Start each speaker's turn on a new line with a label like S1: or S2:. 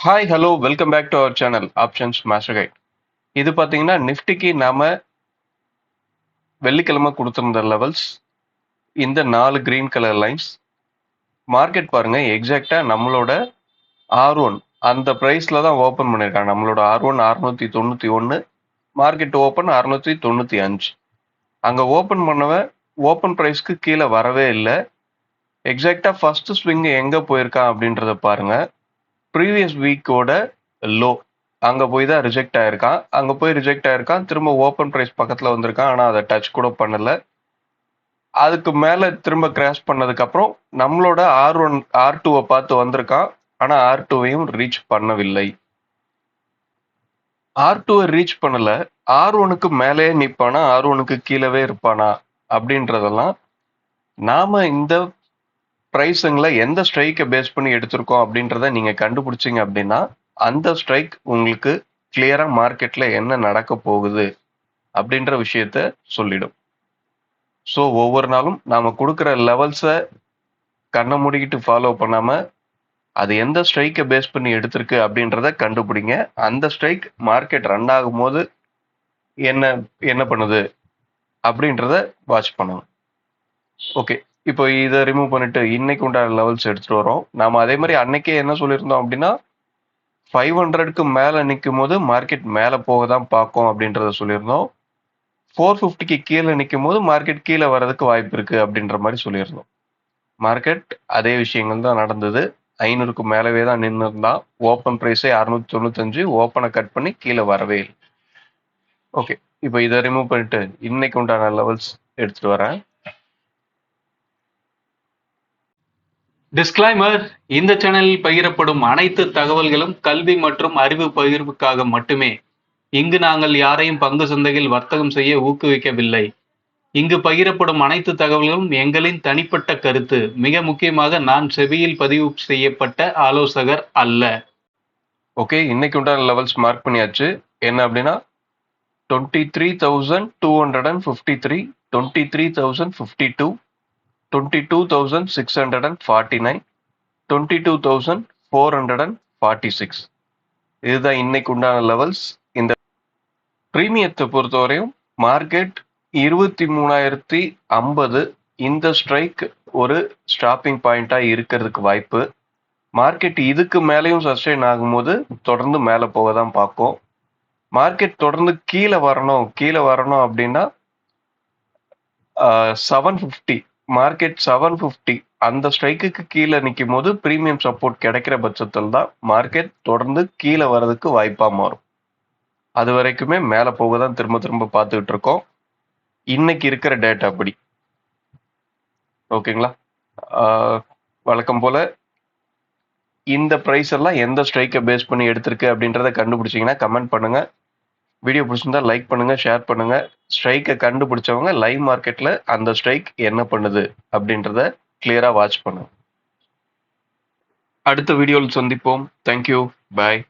S1: Hi hello welcome back to our channel options master guide. இது பார்த்தீங்கன்னா நிஃப்டிக்கு நாம வெள்ளிக்கிழமை கொடுத்துருந்த லெவல்ஸ் இந்த 4 கிரீன் கலர் லைன்ஸ். மார்க்கெட் பாருங்க எக்ஸாக்டா நம்மளோட R1 அந்த பிரைஸ்ல தான் ஓப்பன் பண்ணியிருக்காங்க. நம்மளோட R1 691, மார்க்கெட் ஓப்பன் 695. அங்க ஓப்பன் பண்ணவன் ஓப்பன் பிரைஸ்க்கு கீழே வரவே இல்லை. எக்ஸாக்டா ஃபர்ஸ்ட் ஸ்விங் எங்க போயிருக்கான் அப்படின்றத பாருங்க. ப்ரீவியஸ் வீக்கோட லோ அங்க போய் தான் ரிஜெக்ட் ஆயிருக்கான். திரும்ப ஓப்பன் பிரைஸ் பக்கத்துல வந்திருக்கான். ஆனா அதை டச் கூட பண்ணல. அதுக்கு மேல திரும்ப கிராஷ் பண்ணதுக்கு அப்புறம் நம்மளோட R1 R2 பார்த்து வந்திருக்கான். ஆனா R2வையும் ரீச் பண்ணவில்லை. R2 ரீச் பண்ணல. R1க்கு மேலேயே நிப்பானா, R1க்கு கீழவே இருப்பானா அப்படின்றதெல்லாம் நாம இந்த பிரைஸுங்களை எந்த ஸ்ட்ரைக்கை பேஸ் பண்ணி எடுத்திருக்கோம் அப்படின்றத நீங்க கண்டுபிடிச்சிங்க அப்படின்னா அந்த ஸ்ட்ரைக் உங்களுக்கு கிளியரா மார்க்கெட்ல என்ன நடக்க போகுது அப்படின்ற விஷயத்த சொல்லிடும். ஸோ ஒவ்வொரு நாளும் நாம கொடுக்குற லெவல்ஸை கண்ணை மூடிக்கிட்டு ஃபாலோ பண்ணாம அது எந்த ஸ்ட்ரைக்கை பேஸ் பண்ணி எடுத்திருக்கு அப்படின்றத கண்டுபிடிங்க. அந்த ஸ்ட்ரைக் மார்க்கெட் ரன் ஆகும்போது என்ன என்ன பண்ணுது அப்படின்றத வாட்ச் பண்ணணும். ஓகே, இப்போ இதை ரிமூவ் பண்ணிட்டு இன்னைக்கு உண்டான லெவல்ஸ் எடுத்துட்டு வரோம். நாம அதே மாதிரி அன்னைக்கே என்ன சொல்லியிருந்தோம் அப்படின்னா 500க்கு மேல நிற்கும் போது மார்க்கெட் மேல போக தான் பார்க்கும் அப்படின்றத சொல்லியிருந்தோம். 450க்கு கீழே நிற்கும் போது மார்க்கெட் கீழே வர்றதுக்கு வாய்ப்பு இருக்கு அப்படின்ற மாதிரி சொல்லியிருந்தோம். மார்க்கெட் அதே விஷயங்கள் தான் நடந்தது. 500க்கு மேலவே தான் நின்று இருந்தான். ஓப்பன் பிரைஸே 695, ஓப்பனை கட் பண்ணி கீழே வரவே இல்லை. ஓகே, இப்போ இதை ரிமூவ் பண்ணிட்டு இன்னைக்கு உண்டான லெவல்ஸ் எடுத்துட்டு வரேன்.
S2: டிஸ்க்ளைமர்: இந்த சேனலில் பகிரப்படும் அனைத்து தகவல்களும் கல்வி மற்றும் அறிவு பகிர்வுக்காக மட்டுமே. இங்கு நாங்கள் யாரையும் பங்கு சந்தையில் வர்த்தகம் செய்ய ஊக்குவிக்கவில்லை. இங்கு பகிரப்படும் அனைத்து தகவல்களும் எங்களின் தனிப்பட்ட கருத்து. மிக முக்கியமாக, நான் செபியில் பதிவு செய்யப்பட்ட ஆலோசகர் அல்ல.
S1: ஓகே, இன்னைக்கு உண்டான லெவல்ஸ் மார்க் பண்ணியாச்சு. என்ன அப்படின்னா 23,253, 23,052, 22,649, 22,446. இதுதான் இன்னைக்கு உண்டான லெவல்ஸ். இந்த பிரீமியத்தை பொறுத்தவரையும் மார்க்கெட் 23,050 இந்த ஸ்ட்ரைக் ஒரு ஸ்டாப்பிங் பாயிண்டா இருக்கிறதுக்கு வாய்ப்பு. மார்க்கெட் இதுக்கு மேலேயும் சஸ்டெயின் ஆகும்போது தொடர்ந்து மேலே போக தான் பார்க்கும். மார்க்கெட் தொடர்ந்து கீழே வரணும் அப்படின்னா 750, மார்க்கெட் 750 அந்த ஸ்ட்ரைக்குக்கு கீழே நிற்கும் போது பிரீமியம் சப்போர்ட் கிடைக்கிற பட்சத்தில் தான் மார்க்கெட் தொடர்ந்து கீழே வர்றதுக்கு வாய்ப்பா மாறும். அது வரைக்குமே மேலே போக தான் திரும்ப பார்த்துக்கிட்டு இருக்கோம். இன்னைக்கு இருக்கிற டேட்டா அப்படி. ஓகேங்களா? வழக்கம் போல இந்த ப்ரைஸ் எல்லாம் எந்த ஸ்ட்ரைக்கை பேஸ் பண்ணி எடுத்திருக்கு அப்படின்றத கண்டுபிடிச்சிங்கன்னா கமெண்ட் பண்ணுங்க. வீடியோ பிடிச்சிருந்தா லைக் பண்ணுங்க, ஷேர் பண்ணுங்க. ஸ்ட்ரைக்கை கண்டுபிடிச்சவங்க லைவ் மார்க்கெட்ல அந்த ஸ்ட்ரைக் என்ன பண்ணுது அப்படின்றத கிளியரா வாட்ச் பண்ணுங்க. அடுத்த வீடியோவில் சந்திப்போம். தேங்க்யூ, பாய்.